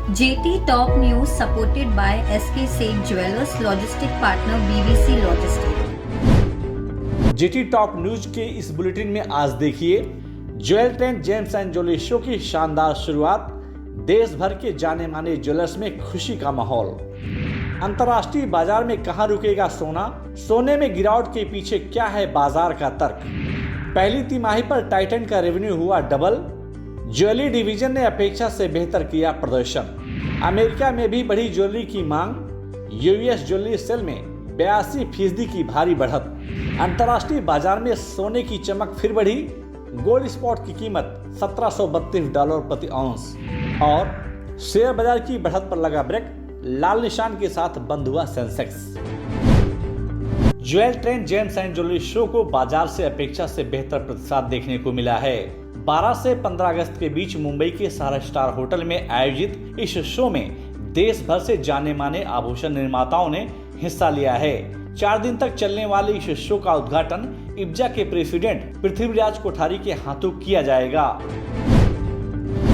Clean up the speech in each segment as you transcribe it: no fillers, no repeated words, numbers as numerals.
JT Top News supported by SK Seth Jewelers Logistic Partner BBC Logistics। GT top news के इस bulletin में आज देखिए jewel trend James and jewellery show की शानदार शुरुआत। देश भर के जाने माने ज्वेलर्स में खुशी का माहौल। अंतर्राष्ट्रीय बाजार में कहां रुकेगा सोना, सोने में गिरावट के पीछे क्या है बाजार का तर्क। पहली तिमाही पर टाइटन का रेवेन्यू हुआ डबल। ज्वेलरी डिवीजन ने अपेक्षा से बेहतर किया प्रदर्शन। अमेरिका में भी बढ़ी ज्वेलरी की मांग। यूएस ज्वेलरी सेल में 82% की भारी बढ़त। अंतर्राष्ट्रीय बाजार में सोने की चमक फिर बढ़ी। गोल्ड स्पॉट की कीमत $1732 प्रति औंस। और शेयर बाजार की बढ़त पर लगा ब्रेक। लाल निशान के साथ बंद हुआ Sensex. Jewel trend James and jewellery show को बाजार से अपेक्षा से बेहतर प्रतिसाद देखने को मिला है। 12 से 15 अगस्त के बीच मुंबई के सारा स्टार होटल में आयोजित इस शो में देश भर से जाने माने आभूषण निर्माताओं ने हिस्सा लिया है। 4 दिन तक चलने वाले इस शो का उद्घाटन इब्जा के प्रेसिडेंट पृथ्वीराज कोठारी के हाथों किया जाएगा।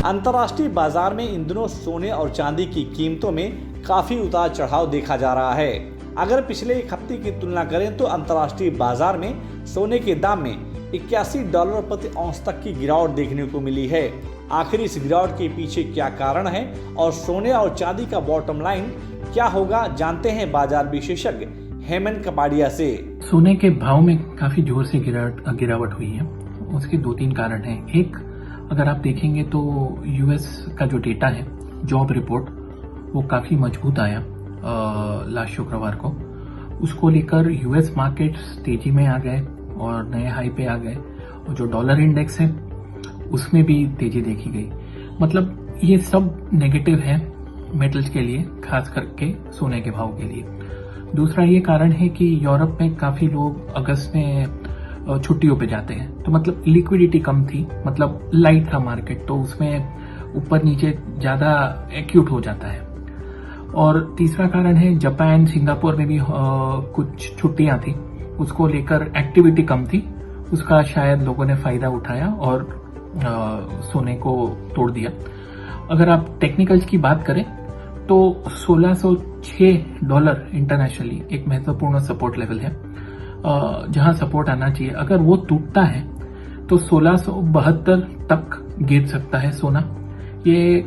अंतर्राष्ट्रीय बाजार में इन दिनों सोने और चांदी की कीमतों में काफी उतार चढ़ाव देखा जा रहा है। अगर पिछले एक हफ्ते की तुलना करें तो अंतर्राष्ट्रीय बाजार में सोने के दाम में $81 प्रति औंस तक की गिरावट देखने को मिली है। आखिर इस गिरावट के पीछे क्या कारण है और सोने और चांदी का बॉटम लाइन क्या होगा, जानते हैं बाजार विशेषज्ञ हेमंत कपाड़िया से। सोने के भाव में काफी जोर से गिरावट हुई है। उसके 2-3 कारण हैं। एक, अगर आप देखेंगे तो यूएस का जो डेटा है, जॉब रिपोर्ट, वो काफी मजबूत आया लास्ट शुक्रवार को। उसको लेकर यूएस मार्केट्स तेजी में आ गए और नए हाई पे आ गए। और जो डॉलर इंडेक्स है उसमें भी तेजी देखी गई। मतलब ये सब नेगेटिव है मेटल्स के लिए, खास करके सोने के भाव के लिए। दूसरा ये कारण है कि यूरोप में काफी लोग अगस्त में छुट्टियों पे जाते हैं, तो मतलब लिक्विडिटी कम थी, मतलब लाइट था मार्केट, तो उसमें ऊपर नीचे ज्यादा एक्यूट हो जाता है। और तीसरा कारण है जापान, सिंगापुर में भी कुछ छुट्टियां थी, उसको लेकर एक्टिविटी कम थी, उसका शायद लोगों ने फायदा उठाया और सोने को तोड़ दिया। अगर आप टेक्निकल्स की बात करें तो $1606 इंटरनेशनली एक महत्वपूर्ण सपोर्ट लेवल है, जहां सपोर्ट आना चाहिए। अगर वो टूटता है तो 1672 तक गिर सकता है सोना। ये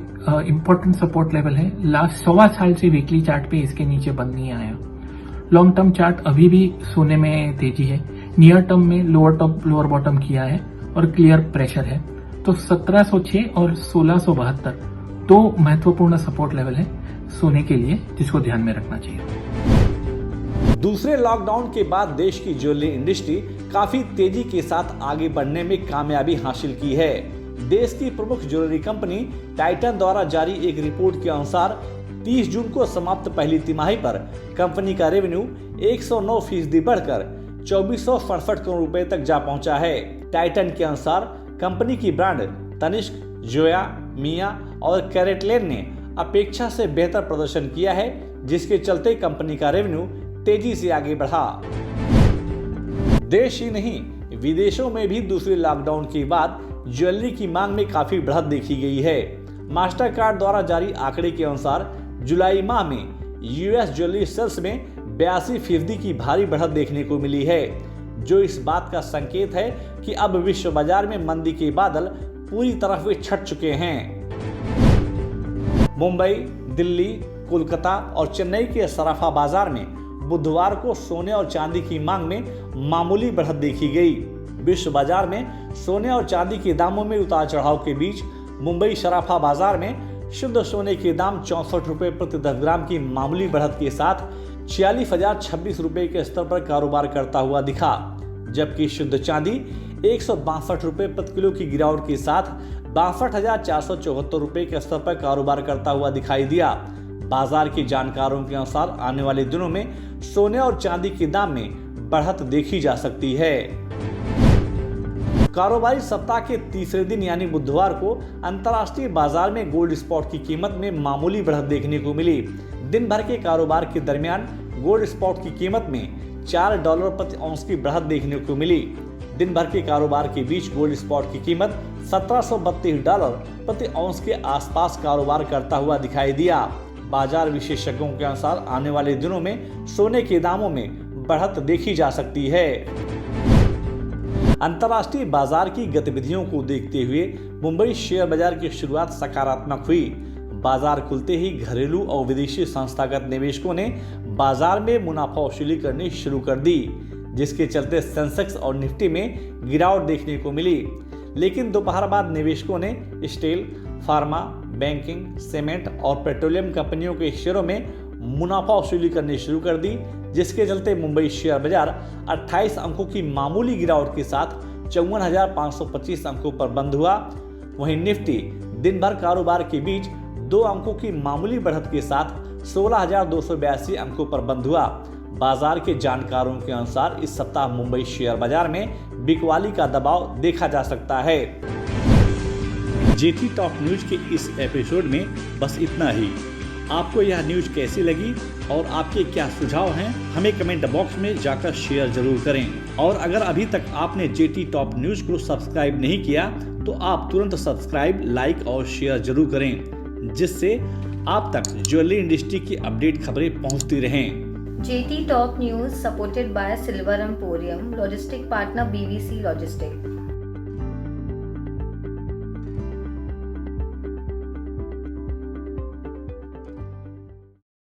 इम्पोर्टेंट सपोर्ट लेवल है। लास्ट 1.25 साल से वीकली चार्ट पे इसके नीचे बंद नहीं आया। लॉन्ग टर्म चार्ट अभी भी सोने में तेजी है। नियर टर्म में लोअर टॉप लोअर बॉटम किया है और क्लियर प्रेशर है। तो 1706 और 1672 दो महत्वपूर्ण सपोर्ट लेवल है सोने के लिए, जिसको ध्यान में रखना चाहिए। दूसरे लॉकडाउन के बाद देश की ज्वेलरी इंडस्ट्री काफी तेजी के साथ आगे बढ़ने में कामयाबी हासिल की है। देश की प्रमुख ज्वेलरी कंपनी टाइटन द्वारा जारी एक रिपोर्ट के अनुसार 30 जून को समाप्त पहली तिमाही पर कंपनी का रेवेन्यू 109% बढ़कर 2467 करोड़ रुपए तक जा पहुंचा है। टाइटन के अनुसार कंपनी की ब्रांड तनिष्क, जोया, मिया और कैरेटलेन ने अपेक्षा से बेहतर प्रदर्शन किया है, जिसके चलते कंपनी का रेवेन्यू तेजी से आगे बढ़ा। देश ही नहीं, विदेशों में भी दूसरे लॉकडाउन के बाद ज्वेलरी की मांग में काफी बढ़त देखी गई है। मास्टर कार्ड द्वारा जारी आंकड़े के अनुसार जुलाई माह में यूएस ज्वेलरी सेल्स में 82% की भारी बढ़त देखने को मिली है, जो इस बात का संकेत है कि अब विश्व बाजार में मंदी के बादल पूरी तरह से छट चुके हैं। मुंबई, दिल्ली, कोलकाता और चेन्नई के सराफा बाजार में बुधवार को सोने और चांदी की मांग में मामूली बढ़त देखी गई। विश्व बाजार में सोने और चांदी के दामों में उतार चढ़ाव के बीच मुंबई सराफा बाजार में शुद्ध सोने के दाम 64 रुपए प्रति 10 ग्राम की मामूली बढ़त के साथ 46,026 रुपए के स्तर पर कारोबार करता हुआ दिखा, जबकि शुद्ध चांदी 162 रुपए प्रति किलो की गिरावट के साथ 62,474 रुपए के स्तर पर कारोबार करता हुआ दिखाई दिया। बाजार के जानकारों के अनुसार आने वाले दिनों में सोने और चांदी के दाम में बढ़त देखी जा सकती है। कारोबारी सप्ताह के तीसरे दिन यानी बुधवार को अंतर्राष्ट्रीय बाजार में गोल्ड स्पॉट की कीमत में मामूली बढ़त देखने को मिली। दिन भर के कारोबार के दरमियान गोल्ड स्पॉट की कीमत में $4 प्रति औंस की बढ़त देखने को मिली। दिन भर के कारोबार के बीच गोल्ड स्पॉट की कीमत $1732 प्रति औंस के आसपास कारोबार करता हुआ दिखाई दिया। बाजार विशेषज्ञों के अनुसार आने वाले दिनों में सोने के दामों में बढ़त देखी जा सकती है। अंतर्राष्ट्रीय बाजार की गतिविधियों को देखते हुए मुंबई शेयर बाजार की शुरुआत सकारात्मक हुई। बाजार खुलते ही घरेलू और विदेशी संस्थागत निवेशकों ने बाजार में मुनाफा वसूली करनी शुरू कर दी, जिसके चलते सेंसेक्स और निफ्टी में गिरावट देखने को मिली। लेकिन दोपहर बाद निवेशकों ने स्टील, फार्मा, बैंकिंग, सीमेंट और पेट्रोलियम कंपनियों के शेयरों में मुनाफा वसूली करनी शुरू कर दी, जिसके चलते मुंबई शेयर बाजार 28 अंकों की मामूली गिरावट के साथ 54,525 अंकों पर बंद हुआ। वहीं निफ्टी दिन भर कारोबार के बीच 2 अंकों की मामूली बढ़त के साथ 16,282 अंकों पर बंद हुआ। बाजार के जानकारों के अनुसार इस सप्ताह मुंबई शेयर बाजार में बिकवाली का दबाव देखा जा सकता है। जेटी टॉप न्यूज के इस एपिसोड में बस इतना ही। आपको यह न्यूज कैसी लगी और आपके क्या सुझाव हैं, हमें कमेंट बॉक्स में जाकर शेयर जरूर करें। और अगर अभी तक आपने जेटी टॉप न्यूज को सब्सक्राइब नहीं किया तो आप तुरंत सब्सक्राइब, लाइक और शेयर जरूर करें, जिससे आप तक ज्वेलरी इंडस्ट्री की अपडेट खबरें पहुंचती रहें। JT Top News supported by Silver Emporium, logistic partner BVC Logistics.